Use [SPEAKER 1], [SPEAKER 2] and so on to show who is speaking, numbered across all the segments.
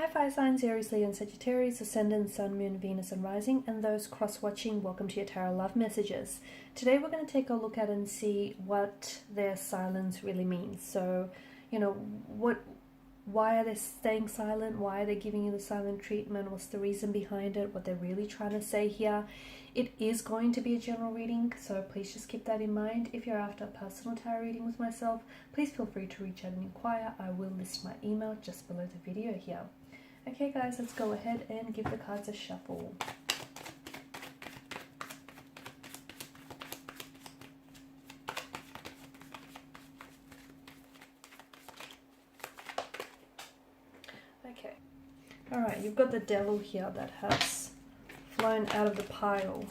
[SPEAKER 1] Hi fire signs, Aries, Leo and Sagittarius, Ascendant, Sun, Moon, Venus and Rising, and those cross-watching, welcome to your Tarot Love Messages. Today we're going to take a look at and see what their silence really means. So, why are they staying silent? Why are they giving you the silent treatment? What's the reason behind it? What they're really trying to say here? It is going to be a general reading, so please just keep that in mind. If you're after a personal tarot reading with myself, please feel free to reach out and inquire. I will list my email just below the video here. Okay guys, let's go ahead and give the cards a shuffle. Okay. Alright, you've got the Devil here that has flown out of the pile.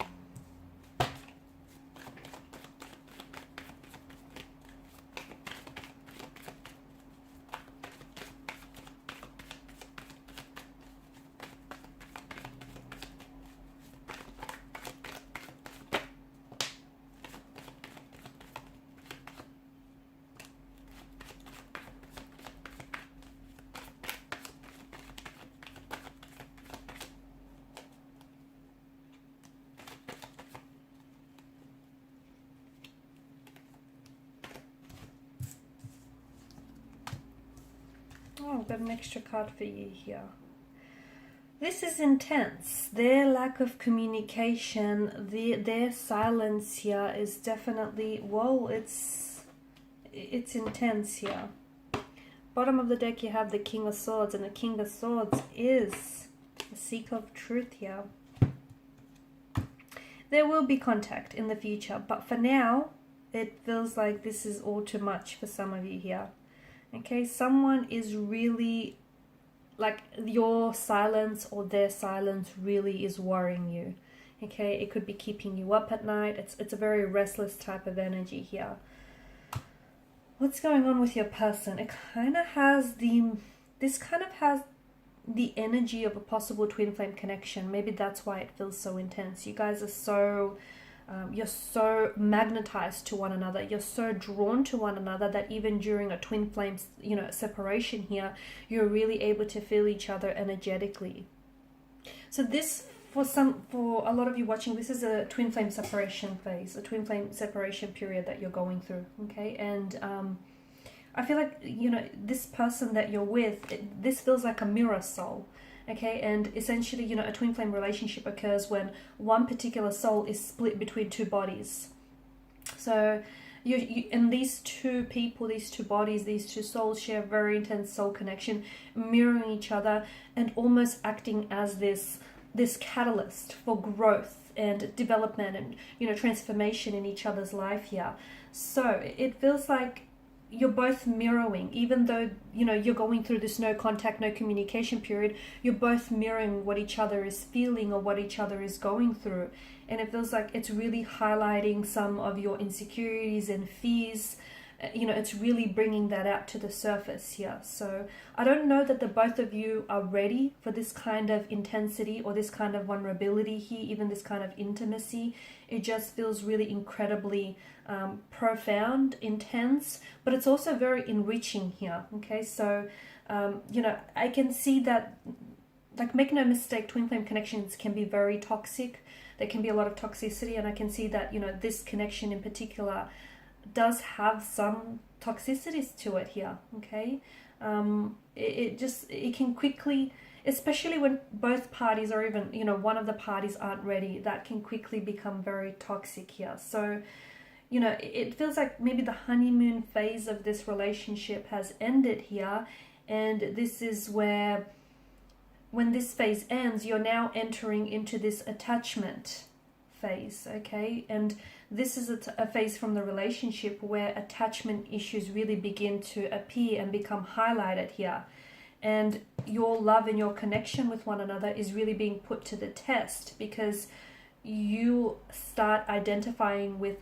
[SPEAKER 1] Oh, I've got an extra card for you here. This is intense. Their lack of communication, their silence here is definitely, whoa, it's intense here. Bottom of the deck you have the King of Swords, and the King of Swords is the seeker of truth here. There will be contact in the future, but for now, it feels like this is all too much for some of you here. Okay, someone is really, like, your silence or their silence really is worrying you. Okay, it could be keeping you up at night. It's a very restless type of energy here. What's going on with your person? It kind of has this kind of has the energy of a possible twin flame connection. Maybe that's why it feels so intense. You guys are so... you're so magnetized to one another, you're so drawn to one another that even during a twin flame, separation here, you're really able to feel each other energetically. So this, for a lot of you watching, this is a twin flame separation phase, a twin flame separation period that you're going through, okay? And I feel like, this person that you're with, this feels like a mirror soul. Okay, and essentially, a twin flame relationship occurs when one particular soul is split between two bodies. So, and these two people, these two bodies, these two souls share a very intense soul connection, mirroring each other and almost acting as this catalyst for growth and development and, transformation in each other's life here. So, it feels like you're both mirroring, even though, you're going through this no contact, no communication period, you're both mirroring what each other is feeling or what each other is going through. And it feels like it's really highlighting some of your insecurities and fears. It's really bringing that out to the surface here. So I don't know that the both of you are ready for this kind of intensity or this kind of vulnerability here, even this kind of intimacy. It just feels really incredibly profound, intense, but it's also very enriching here. Okay, so I can see that, like, make no mistake, twin flame connections can be very toxic. There can be a lot of toxicity, and I can see that, this connection in particular does have some toxicities to it here. Okay, it can quickly, especially when both parties or even one of the parties aren't ready, that can quickly become very toxic here. So it feels like maybe the honeymoon phase of this relationship has ended here, and this is where, when this phase ends, you're now entering into this attachment phase. Okay, and this is a phase from the relationship where attachment issues really begin to appear and become highlighted here. And your love and your connection with one another is really being put to the test, because you start identifying with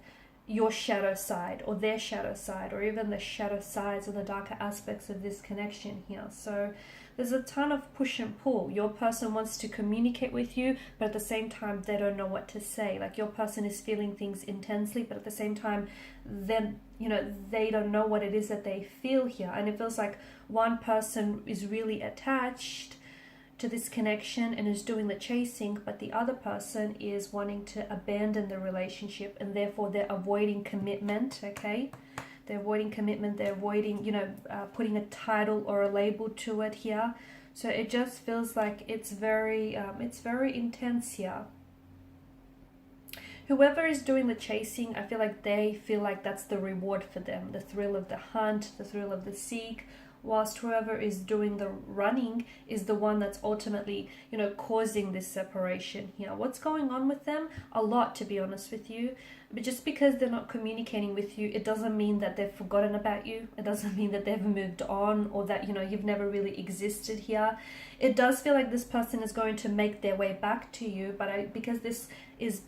[SPEAKER 1] your shadow side or their shadow side, or even the shadow sides and the darker aspects of this connection here. So there's a ton of push and pull. Your person wants to communicate with you, but at the same time they don't know what to say. Like, your person is feeling things intensely, but at the same time then they don't know what it is that they feel here. And it feels like one person is really attached to this connection and is doing the chasing, but the other person is wanting to abandon the relationship, and therefore they're avoiding commitment, okay? They're avoiding commitment, they're avoiding, you know, putting a title or a label to it here. So it just feels like it's very intense here. Whoever is doing the chasing, I feel like they feel like that's the reward for them, the thrill of the hunt, the thrill of the seek, whilst whoever is doing the running is the one that's ultimately, you know, causing this separation here. What's going on with them? A lot, to be honest with you. But just because they're not communicating with you, it doesn't mean that they've forgotten about you. It doesn't mean that they've moved on, or that, you know, you've never really existed here. It does feel like this person is going to make their way back to you, but because this is,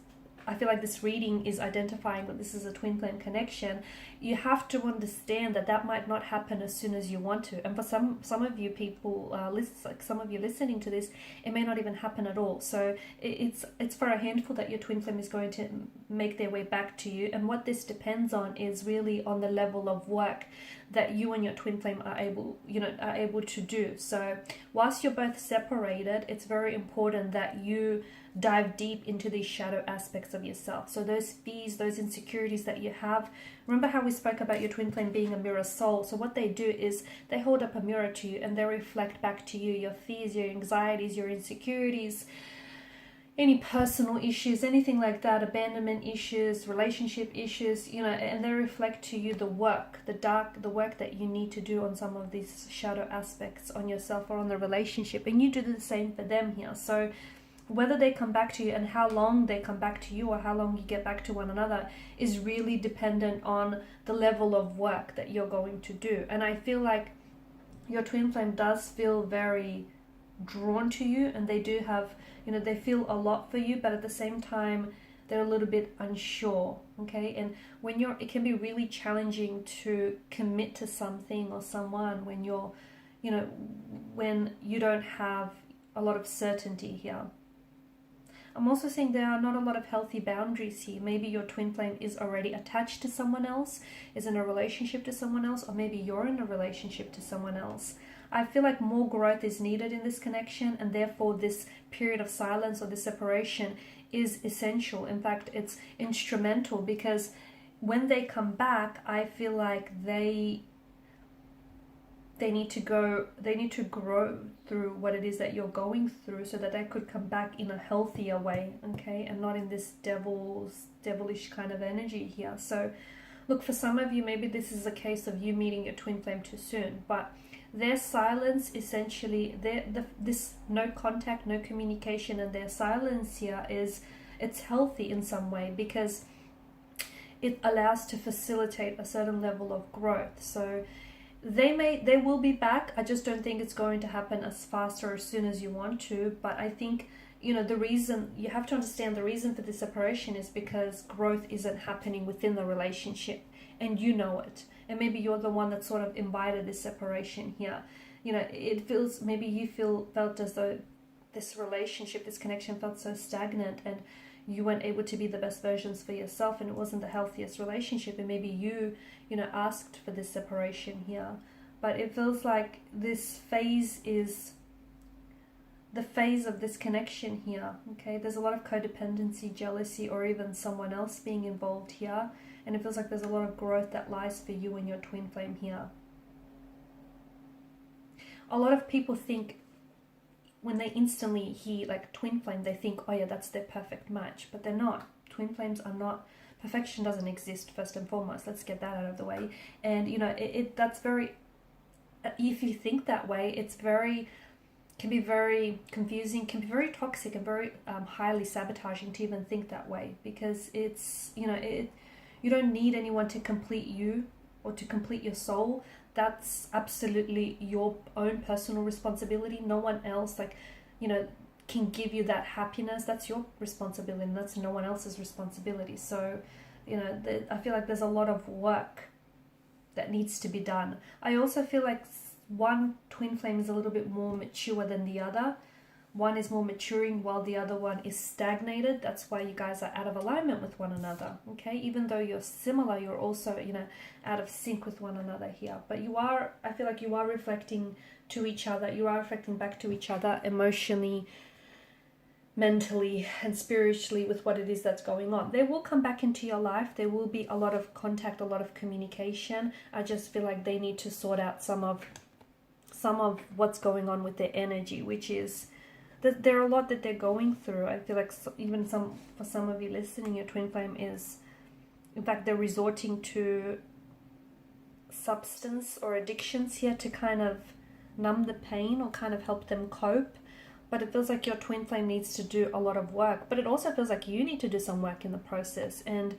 [SPEAKER 1] I feel like this reading is identifying that this is a twin flame connection, you have to understand that that might not happen as soon as you want to. And for some of you people, like some of you listening to this, it may not even happen at all. So it's for a handful that your twin flame is going to make their way back to you. And what this depends on is really on the level of work that you and your twin flame are able to do. So whilst you're both separated, it's very important that you dive deep into these shadow aspects of yourself. So those fears, those insecurities that you have, remember how we spoke about your twin flame being a mirror soul? So what they do is they hold up a mirror to you and they reflect back to you your fears, your anxieties, your insecurities, any personal issues, anything like that, abandonment issues, relationship issues, you know, and they reflect to you the work, the work that you need to do on some of these shadow aspects on yourself or on the relationship, and you do the same for them here. So whether they come back to you and how long they come back to you, or how long you get back to one another, is really dependent on the level of work that you're going to do. And I feel like your twin flame does feel very drawn to you, and they do have, you know, they feel a lot for you, but at the same time they're a little bit unsure, okay? And when it can be really challenging to commit to something or someone when you're, you know, when you don't have a lot of certainty here. I'm also seeing there are not a lot of healthy boundaries here. Maybe your twin flame is already attached to someone else, is in a relationship to someone else, or maybe you're in a relationship to someone else. I feel like more growth is needed in this connection, and therefore this period of silence or this separation is essential. In fact, it's instrumental, because when they come back, I feel like they need to grow through what it is that you're going through, so that they could come back in a healthier way, okay, and not in this devilish kind of energy here. So look, for some of you, maybe this is a case of you meeting your twin flame too soon, but their silence, essentially, this no contact, no communication, and their silence here it's healthy in some way, because it allows to facilitate a certain level of growth. So they will be back. I just don't think it's going to happen as fast or as soon as you want to. But I think, you know, the reason, you have to understand the reason for the separation is because growth isn't happening within the relationship, and you know it. And maybe you're the one that sort of invited this separation here. You know, it feels, maybe you felt as though this relationship, this connection felt so stagnant, and you weren't able to be the best versions for yourself, and it wasn't the healthiest relationship, and maybe you asked for this separation here. But it feels like this phase is the phase of this connection here, okay? There's a lot of codependency, jealousy, or even someone else being involved here, and it feels like there's a lot of growth that lies for you and your twin flame here. A lot of people think, when they instantly hear like twin flame, they think, oh yeah, that's their perfect match, but they're not. Twin flames are not. Perfection doesn't exist, first and foremost. Let's get that out of the way. And you know, that's very, if you think that way, can be very confusing, can be very toxic, and very highly sabotaging to even think that way, because it's, you know, you don't need anyone to complete you or to complete your soul. That's absolutely your own personal responsibility. No one else, like, you know, can give you that happiness. That's your responsibility, and that's no one else's responsibility. So, you know, I feel like there's a lot of work that needs to be done. I also feel like one twin flame is a little bit more mature than the other. one is more maturing while the other one is stagnated. That's why you guys are out of alignment with one another, okay? Even though you're similar, you're also, you know, out of sync with one another here. But you are, I feel like you are reflecting to each other. You are reflecting back to each other emotionally, mentally, and spiritually with what it is that's going on. They will come back into your life. There will be a lot of contact, a lot of communication. I just feel like they need to sort out some of what's going on with their energy, which is that there are a lot that they're going through. I feel like even for some of you listening, your twin flame is, in fact, they're resorting to substance or addictions here to kind of numb the pain or kind of help them cope. But it feels like your twin flame needs to do a lot of work. But it also feels like you need to do some work in the process. And,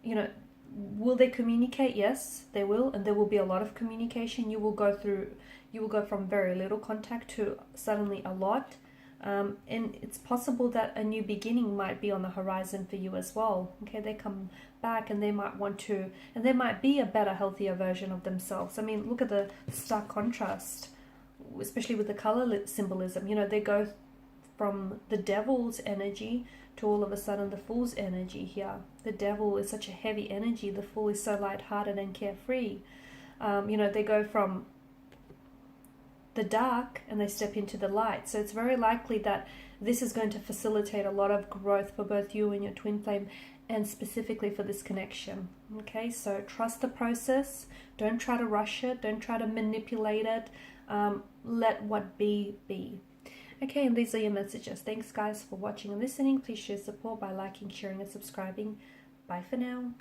[SPEAKER 1] you know, will they communicate? Yes, they will. And there will be a lot of communication. You will go from very little contact to suddenly a lot. And it's possible that a new beginning might be on the horizon for you as well. Okay, they come back and they might want to, and they might be a better, healthier version of themselves. I mean, look at the stark contrast, especially with the color symbolism. You know, they go from the devil's energy to all of a sudden the fool's energy here. The devil is such a heavy energy. The fool is so lighthearted and carefree. You know, they go from the dark and they step into the light. So it's very likely that this is going to facilitate a lot of growth for both you and your twin flame, and specifically for this connection. Okay, so trust the process. Don't try to rush it. Don't try to manipulate it. Let what be. Okay, and these are your messages. Thanks guys for watching and listening. Please show support by liking, sharing and subscribing. Bye for now.